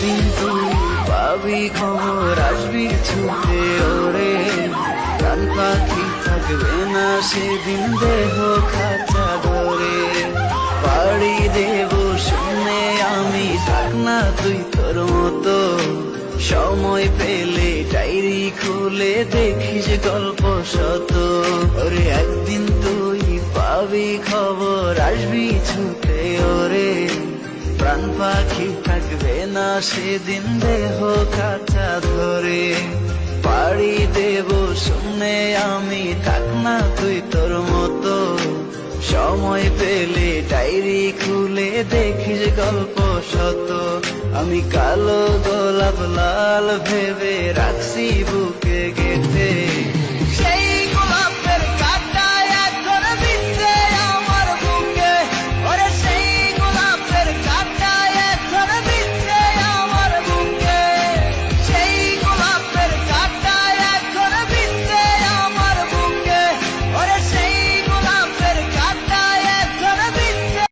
একদিন তুই পাবি খবর, আসবি ছুটে ওরে। প্রাণ পাখি থাকবে না সেদিন দেহ খাঁচা ধরে। পাড়ি দেব শুনে আমি, থাক না তুই তোর মতো। সময় পেলে ডায়েরি খুলে দেখিস গল্প শত। ওরে একদিন তুই পাবি খবর, আসবি ছুটে ওরে। প্রাণ পাখি থাকবে না সেদিন দেহ খাঁচা ধরে। পাড়ি দেব শুনে আমি, থাক না তুই তোর মতো। সময় পেলে ডায়েরি খুলে দেখিস গল্প শত। আমি কালো গোলাপ লাল ভেবে রাখছি বুকে গেঁথে, সেই